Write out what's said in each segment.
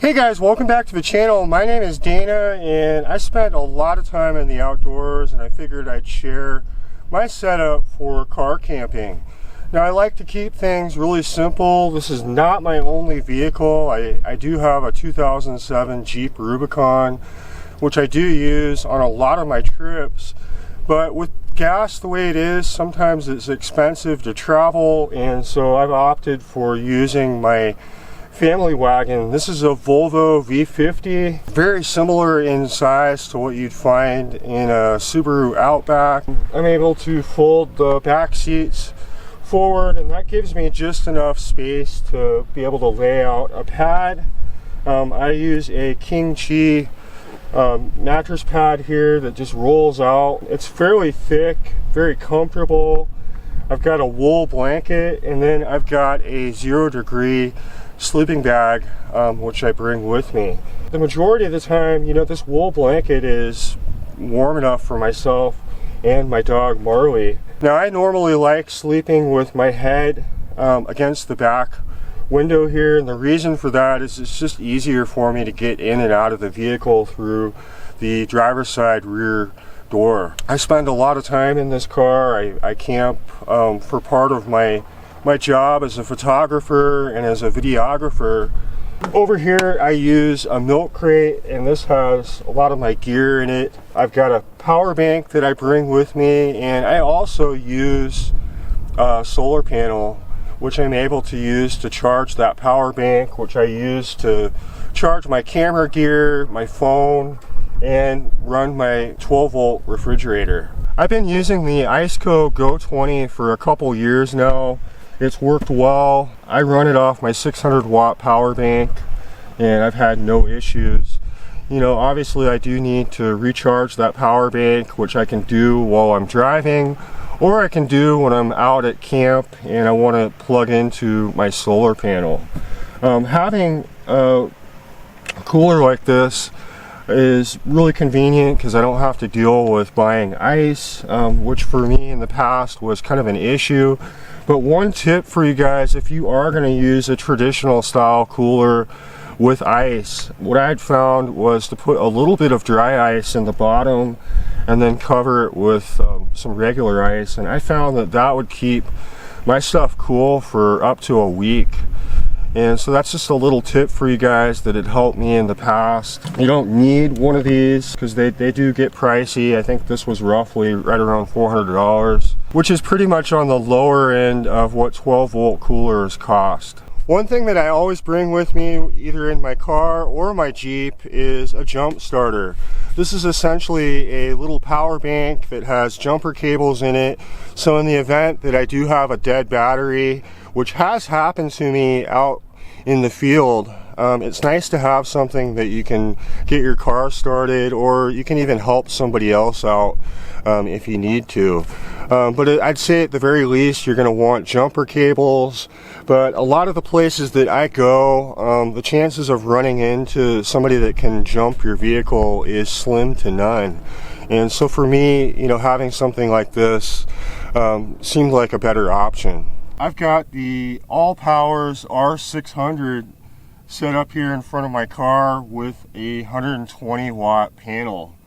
Hey guys, welcome back to the channel. My name is Dana and I spent a lot of time in the outdoors and I figured I'd share my setup for car camping. Now I like to keep things really simple. This is not my only vehicle. I do have a 2007 Jeep Rubicon, which I do use on a lot of my trips. But with gas the way it is, sometimes it's expensive to travel, and so I've opted for using my family wagon. This is a Volvo V50, very similar in size to what you'd find in a Subaru Outback. I'm able to fold the back seats forward, and that gives me just enough space to be able to lay out a pad. I use a King Chi mattress pad here that just rolls out. It's fairly thick, very comfortable. I've got a wool blanket, and then I've got a 0-degree sleeping bag, which I bring with me. The majority of the time, you know, this wool blanket is warm enough for myself and my dog Marley. Now I normally like sleeping with my head against the back window here, and the reason for that is it's just easier for me to get in and out of the vehicle through the driver's side rear door. I spend a lot of time in this car. I camp for part of my job as a photographer and as a videographer. Over here I use a milk crate, and this has a lot of my gear in it. I've got a power bank that I bring with me, and I also use a solar panel, which I'm able to use to charge that power bank, which I use to charge my camera gear, my phone, and run my 12-volt refrigerator. I've been using the Iceco Go 20 for a couple years now. It's worked well. I run it off my 600-watt power bank, and I've had no issues. You know, obviously I do need to recharge that power bank, which I can do while I'm driving, or I can do when I'm out at camp and I want to plug into my solar panel. Having a cooler like this is really convenient because I don't have to deal with buying ice, which for me in the past was kind of an issue. But one tip for you guys, if you are going to use a traditional style cooler with ice, what I had found was to put a little bit of dry ice in the bottom and then cover it with some regular ice, and I found that that would keep my stuff cool for up to a week. And so that's just a little tip for you guys that had helped me in the past. You don't need one of these because they do get pricey. I think this was roughly right around $400, which is pretty much on the lower end of what 12-volt coolers cost. One thing that I always bring with me, either in my car or my Jeep, is a jump starter. This is essentially a little power bank that has jumper cables in it. So in the event that I do have a dead battery, which has happened to me out in the field, it's nice to have something that you can get your car started, or you can even help somebody else out if you need to. But I'd say at the very least you're going to want jumper cables. But a lot of the places that I go, the chances of running into somebody that can jump your vehicle is slim to none. And so for me, you know, having something like this seemed like a better option. I've got the All Powers R600 set up here in front of my car with a 120-watt panel.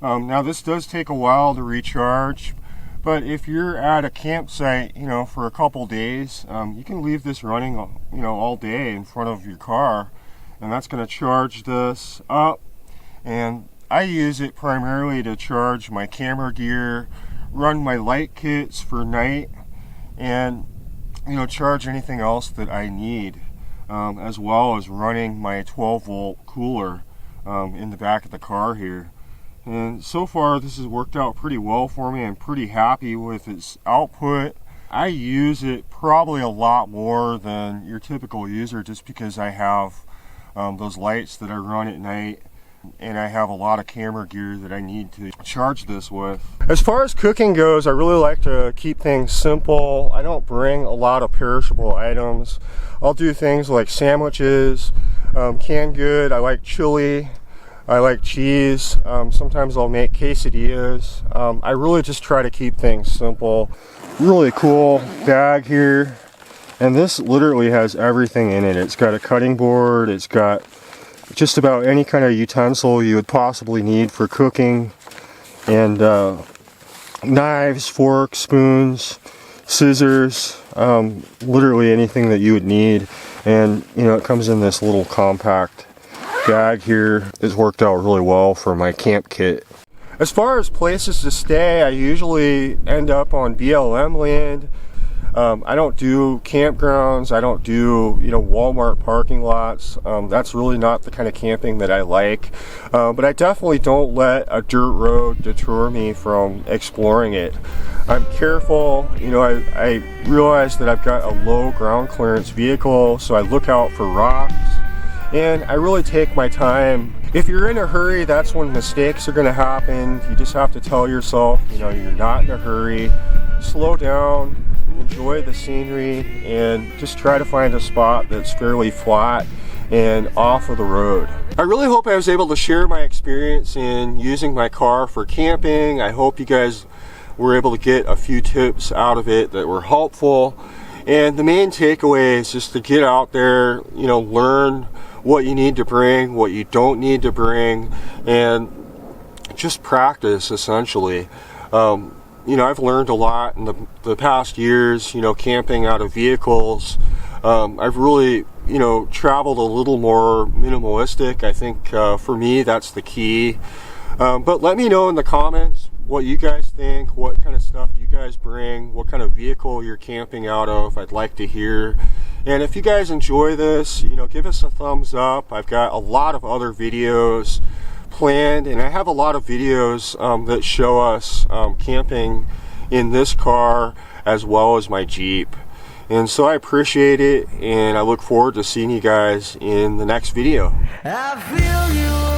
Now this does take a while to recharge, but if you're at a campsite, you know, for a couple days, you can leave this running, you know, all day in front of your car, and that's going to charge this up. And I use it primarily to charge my camera gear, run my light kits for night, and you know, charge anything else that I need, as well as running my 12-volt cooler in the back of the car here. And so far this has worked out pretty well for me. I'm pretty happy with its output. I use it probably a lot more than your typical user just because I have those lights that I run at night, and I have a lot of camera gear that I need to charge this with. As far as cooking goes, I really like to keep things simple. I don't bring a lot of perishable items. I'll do things like sandwiches, canned good. I like chili. I like cheese. Sometimes I'll make quesadillas. I really just try to keep things simple. Really cool bag here. And this literally has everything in it. It's got a cutting board. It's got just about any kind of utensil you would possibly need for cooking, and knives, forks, spoons, scissors, literally anything that you would need. And you know, it comes in this little compact bag here. It's worked out really well for my camp kit. As far as places to stay, I usually end up on BLM land. I don't do campgrounds. I don't do, you know, Walmart parking lots. That's really not the kind of camping that I like. But I definitely don't let a dirt road deter me from exploring it. I'm careful. You know, I realize that I've got a low ground clearance vehicle, so I look out for rocks. And I really take my time. If you're in a hurry, that's when mistakes are going to happen. You just have to tell yourself, you know, you're not in a hurry. Slow down, enjoy the scenery, and just try to find a spot that's fairly flat and off of the road. I really hope I was able to share my experience in using my car for camping. I hope you guys were able to get a few tips out of it that were helpful. And the main takeaway is just to get out there, you know, learn what you need to bring, what you don't need to bring, and just practice, essentially. You know, I've learned a lot in the past years, you know, camping out of vehicles. I've really, you know, traveled a little more minimalistic. I think for me, that's the key. But let me know in the comments what you guys think, what kind of stuff you guys bring, what kind of vehicle you're camping out of. I'd like to hear. And if you guys enjoy this, you know, give us a thumbs up. I've got a lot of other videos planned, and I have a lot of videos that show us camping in this car as well as my Jeep. And so I appreciate it, and I look forward to seeing you guys in the next video. I feel you.